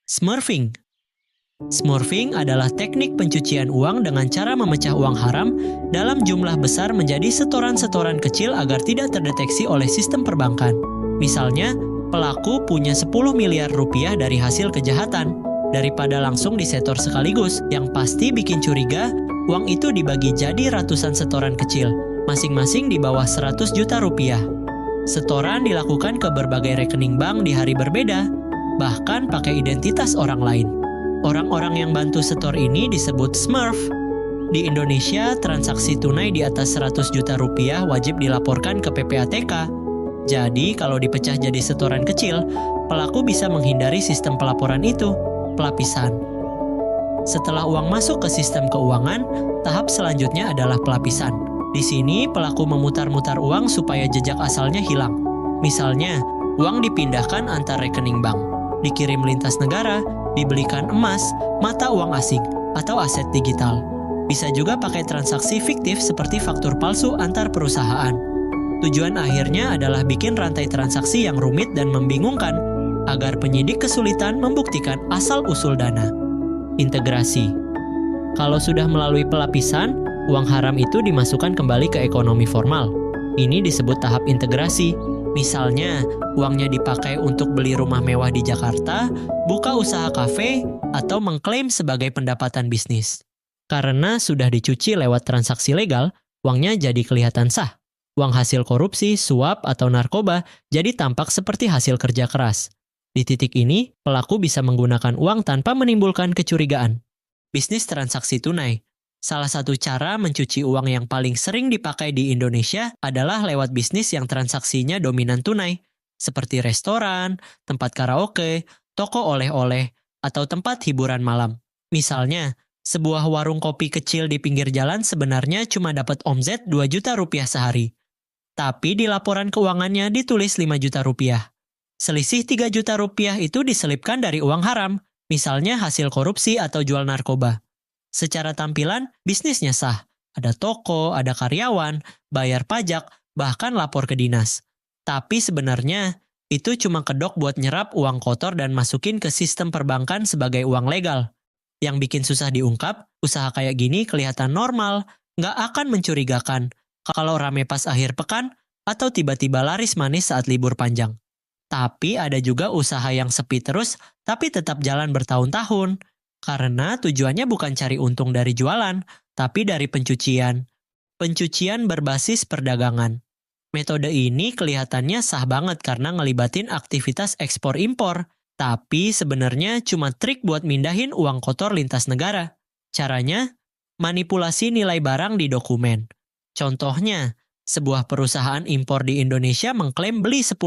Smurfing. Smurfing adalah teknik pencucian uang dengan cara memecah uang haram dalam jumlah besar menjadi setoran-setoran kecil agar tidak terdeteksi oleh sistem perbankan. Misalnya, pelaku punya 10 miliar rupiah dari hasil kejahatan. Daripada langsung disetor sekaligus, yang pasti bikin curiga, uang itu dibagi jadi ratusan setoran kecil, masing-masing di bawah 100 juta rupiah. Setoran dilakukan ke berbagai rekening bank di hari berbeda, bahkan pakai identitas orang lain. Orang-orang yang bantu setor ini disebut Smurf. Di Indonesia, transaksi tunai di atas 100 juta rupiah wajib dilaporkan ke PPATK. Jadi, kalau dipecah jadi setoran kecil, pelaku bisa menghindari sistem pelaporan itu, pelapisan. Setelah uang masuk ke sistem keuangan, tahap selanjutnya adalah pelapisan. Di sini, pelaku memutar-mutar uang supaya jejak asalnya hilang. Misalnya, uang dipindahkan antar rekening bank, dikirim lintas negara, dibelikan emas, mata uang asing, atau aset digital. Bisa juga pakai transaksi fiktif seperti faktur palsu antar perusahaan. Tujuan akhirnya adalah bikin rantai transaksi yang rumit dan membingungkan, agar penyidik kesulitan membuktikan asal-usul dana. Integrasi. Kalau sudah melalui pelapisan, uang haram itu dimasukkan kembali ke ekonomi formal. Ini disebut tahap integrasi. Misalnya, uangnya dipakai untuk beli rumah mewah di Jakarta, buka usaha kafe, atau mengklaim sebagai pendapatan bisnis. Karena sudah dicuci lewat transaksi legal, uangnya jadi kelihatan sah. Uang hasil korupsi, suap, atau narkoba jadi tampak seperti hasil kerja keras. Di titik ini, pelaku bisa menggunakan uang tanpa menimbulkan kecurigaan. Bisnis transaksi tunai. Salah satu cara mencuci uang yang paling sering dipakai di Indonesia adalah lewat bisnis yang transaksinya dominan tunai, seperti restoran, tempat karaoke, toko oleh-oleh, atau tempat hiburan malam. Misalnya, sebuah warung kopi kecil di pinggir jalan sebenarnya cuma dapat omzet 2 juta rupiah sehari. Tapi di laporan keuangannya ditulis 5 juta rupiah. Selisih 3 juta rupiah itu diselipkan dari uang haram, misalnya hasil korupsi atau jual narkoba. Secara tampilan, bisnisnya sah. Ada toko, ada karyawan, bayar pajak, bahkan lapor ke dinas. Tapi sebenarnya, itu cuma kedok buat nyerap uang kotor dan masukin ke sistem perbankan sebagai uang legal. Yang bikin susah diungkap, usaha kayak gini kelihatan normal, nggak akan mencurigakan kalau rame pas akhir pekan atau tiba-tiba laris manis saat libur panjang. Tapi ada juga usaha yang sepi terus, tapi tetap jalan bertahun-tahun. Karena tujuannya bukan cari untung dari jualan, tapi dari pencucian. Pencucian berbasis perdagangan. Metode ini kelihatannya sah banget karena ngelibatin aktivitas ekspor-impor. Tapi sebenarnya cuma trik buat mindahin uang kotor lintas negara. Caranya, manipulasi nilai barang di dokumen. Contohnya, sebuah perusahaan impor di Indonesia mengklaim beli 10.000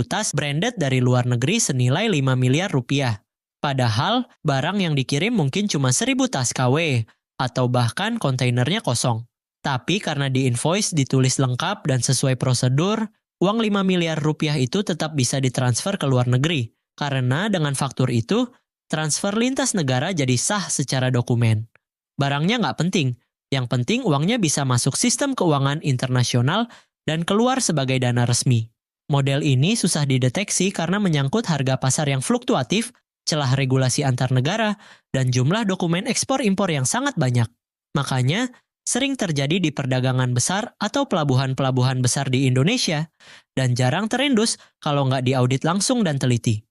tas branded dari luar negeri senilai 5 miliar rupiah. Padahal, barang yang dikirim mungkin cuma 1.000 tas KW, atau bahkan kontainernya kosong. Tapi karena di invoice ditulis lengkap dan sesuai prosedur, uang 5 miliar rupiah itu tetap bisa ditransfer ke luar negeri. Karena dengan faktur itu, transfer lintas negara jadi sah secara dokumen. Barangnya nggak penting, yang penting uangnya bisa masuk sistem keuangan internasional dan keluar sebagai dana resmi. Model ini susah dideteksi karena menyangkut harga pasar yang fluktuatif, celah regulasi antar negara, dan jumlah dokumen ekspor-impor yang sangat banyak. Makanya, sering terjadi di perdagangan besar atau pelabuhan-pelabuhan besar di Indonesia, dan jarang terendus kalau nggak diaudit langsung dan teliti.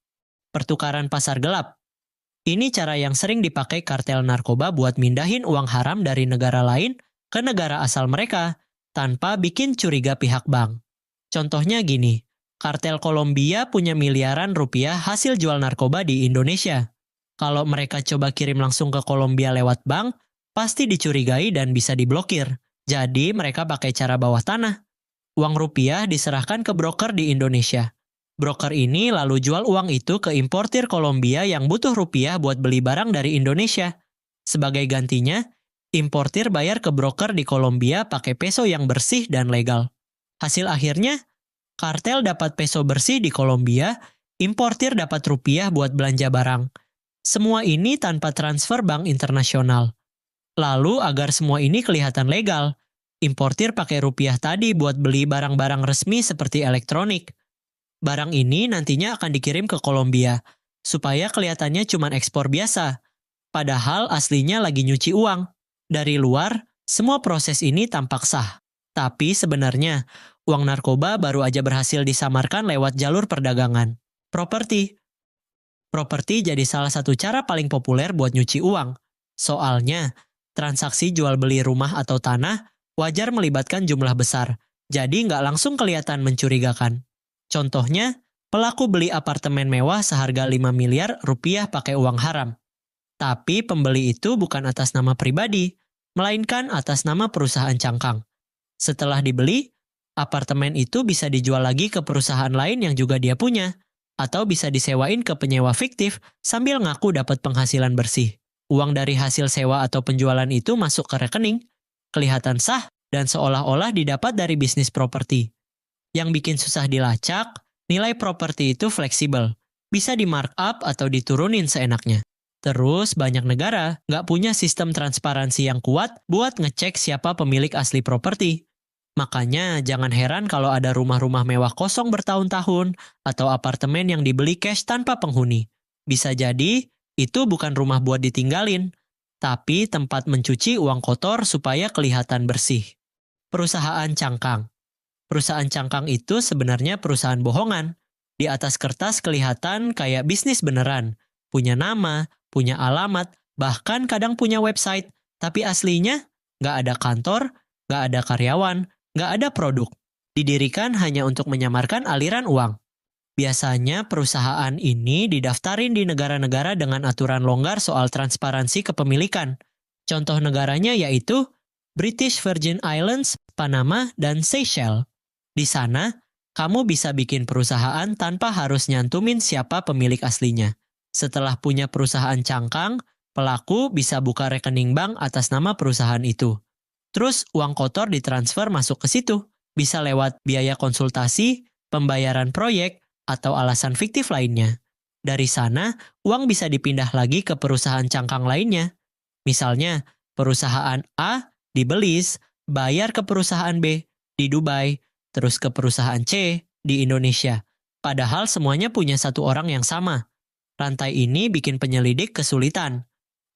Pertukaran pasar gelap. Ini cara yang sering dipakai kartel narkoba buat mindahin uang haram dari negara lain ke negara asal mereka, tanpa bikin curiga pihak bank. Contohnya gini, kartel Kolombia punya miliaran rupiah hasil jual narkoba di Indonesia. Kalau mereka coba kirim langsung ke Kolombia lewat bank, pasti dicurigai dan bisa diblokir. Jadi mereka pakai cara bawah tanah. Uang rupiah diserahkan ke broker di Indonesia. Broker ini lalu jual uang itu ke importir Kolombia yang butuh rupiah buat beli barang dari Indonesia. Sebagai gantinya, importir bayar ke broker di Kolombia pakai peso yang bersih dan legal. Hasil akhirnya, kartel dapat peso bersih di Kolombia, importir dapat rupiah buat belanja barang. Semua ini tanpa transfer bank internasional. Lalu agar semua ini kelihatan legal, importir pakai rupiah tadi buat beli barang-barang resmi seperti elektronik. Barang ini nantinya akan dikirim ke Kolombia, supaya kelihatannya cuma ekspor biasa, padahal aslinya lagi nyuci uang. Dari luar, semua proses ini tampak sah. Tapi sebenarnya, uang narkoba baru aja berhasil disamarkan lewat jalur perdagangan. Properti. Properti jadi salah satu cara paling populer buat nyuci uang. Soalnya, transaksi jual beli rumah atau tanah wajar melibatkan jumlah besar, jadi nggak langsung kelihatan mencurigakan. Contohnya, pelaku beli apartemen mewah seharga 5 miliar rupiah pakai uang haram. Tapi pembeli itu bukan atas nama pribadi, melainkan atas nama perusahaan cangkang. Setelah dibeli, apartemen itu bisa dijual lagi ke perusahaan lain yang juga dia punya, atau bisa disewain ke penyewa fiktif sambil ngaku dapat penghasilan bersih. Uang dari hasil sewa atau penjualan itu masuk ke rekening, kelihatan sah, dan seolah-olah didapat dari bisnis properti. Yang bikin susah dilacak, nilai properti itu fleksibel, bisa di markup atau diturunin seenaknya. Terus banyak negara nggak punya sistem transparansi yang kuat buat ngecek siapa pemilik asli properti. Makanya jangan heran kalau ada rumah-rumah mewah kosong bertahun-tahun atau apartemen yang dibeli cash tanpa penghuni. Bisa jadi itu bukan rumah buat ditinggalin, tapi tempat mencuci uang kotor supaya kelihatan bersih. Perusahaan cangkang. Perusahaan cangkang itu sebenarnya perusahaan bohongan. Di atas kertas kelihatan kayak bisnis beneran. Punya nama, punya alamat, bahkan kadang punya website. Tapi aslinya nggak ada kantor, nggak ada karyawan, nggak ada produk. Didirikan hanya untuk menyamarkan aliran uang. Biasanya perusahaan ini didaftarin di negara-negara dengan aturan longgar soal transparansi kepemilikan. Contoh negaranya yaitu British Virgin Islands, Panama, dan Seychelles. Di sana, kamu bisa bikin perusahaan tanpa harus nyantumin siapa pemilik aslinya. Setelah punya perusahaan cangkang, pelaku bisa buka rekening bank atas nama perusahaan itu. Terus uang kotor ditransfer masuk ke situ. Bisa lewat biaya konsultasi, pembayaran proyek, atau alasan fiktif lainnya. Dari sana, uang bisa dipindah lagi ke perusahaan cangkang lainnya. Misalnya, perusahaan A di Belize, bayar ke perusahaan B di Dubai, terus ke perusahaan C di Indonesia. Padahal semuanya punya satu orang yang sama. Rantai ini bikin penyelidik kesulitan.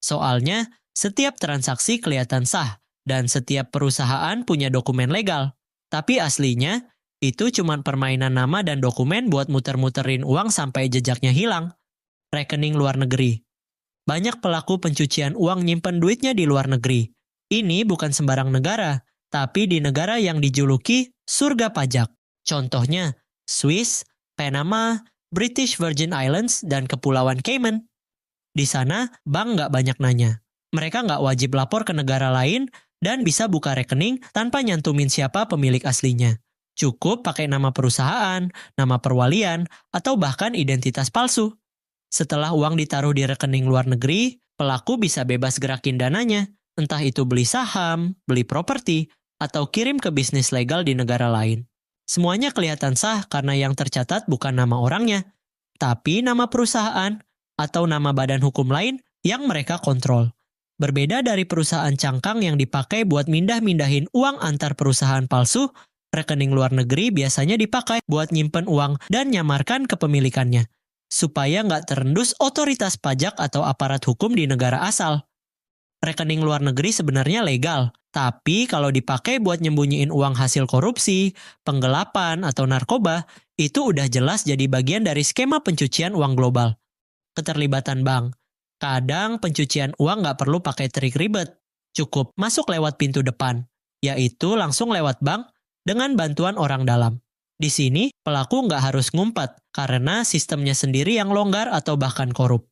Soalnya, setiap transaksi kelihatan sah, dan setiap perusahaan punya dokumen legal. Tapi aslinya, itu cuma permainan nama dan dokumen buat muter-muterin uang sampai jejaknya hilang. Rekening luar negeri. Banyak pelaku pencucian uang nyimpen duitnya di luar negeri. Ini bukan sembarang negara, tapi di negara yang dijuluki surga pajak. Contohnya, Swiss, Panama, British Virgin Islands, dan Kepulauan Cayman. Di sana, bank nggak banyak nanya. Mereka nggak wajib lapor ke negara lain dan bisa buka rekening tanpa nyantumin siapa pemilik aslinya. Cukup pakai nama perusahaan, nama perwalian, atau bahkan identitas palsu. Setelah uang ditaruh di rekening luar negeri, pelaku bisa bebas gerakin dananya. Entah itu beli saham, beli properti, atau kirim ke bisnis legal di negara lain. Semuanya kelihatan sah karena yang tercatat bukan nama orangnya, tapi nama perusahaan atau nama badan hukum lain yang mereka kontrol. Berbeda dari perusahaan cangkang yang dipakai buat mindah-mindahin uang antar perusahaan palsu, rekening luar negeri biasanya dipakai buat nyimpen uang dan nyamarkan kepemilikannya, supaya nggak terendus otoritas pajak atau aparat hukum di negara asal. Rekening luar negeri sebenarnya legal, tapi kalau dipakai buat nyembunyiin uang hasil korupsi, penggelapan, atau narkoba, itu udah jelas jadi bagian dari skema pencucian uang global. Keterlibatan bank. Kadang pencucian uang nggak perlu pakai trik ribet, cukup masuk lewat pintu depan, yaitu langsung lewat bank, dengan bantuan orang dalam. Di sini, pelaku nggak harus ngumpet karena sistemnya sendiri yang longgar atau bahkan korup.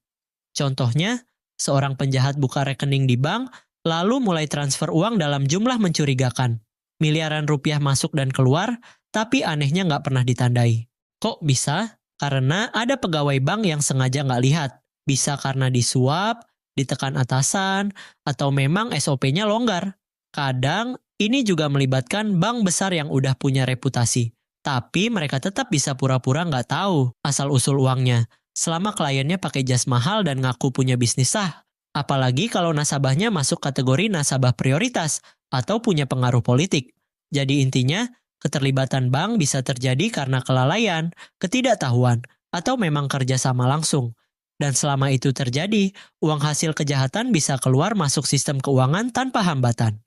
Contohnya, seorang penjahat buka rekening di bank, lalu mulai transfer uang dalam jumlah mencurigakan. Miliaran rupiah masuk dan keluar, tapi anehnya nggak pernah ditandai. Kok bisa? Karena ada pegawai bank yang sengaja nggak lihat. Bisa karena disuap, ditekan atasan, atau memang SOP-nya longgar. Kadang, ini juga melibatkan bank besar yang udah punya reputasi. Tapi mereka tetap bisa pura-pura nggak tahu asal-usul uangnya, selama kliennya pakai jas mahal dan ngaku punya bisnis sah. Apalagi kalau nasabahnya masuk kategori nasabah prioritas atau punya pengaruh politik. Jadi intinya, keterlibatan bank bisa terjadi karena kelalaian, ketidaktahuan, atau memang kerjasama langsung. Dan selama itu terjadi, uang hasil kejahatan bisa keluar masuk sistem keuangan tanpa hambatan.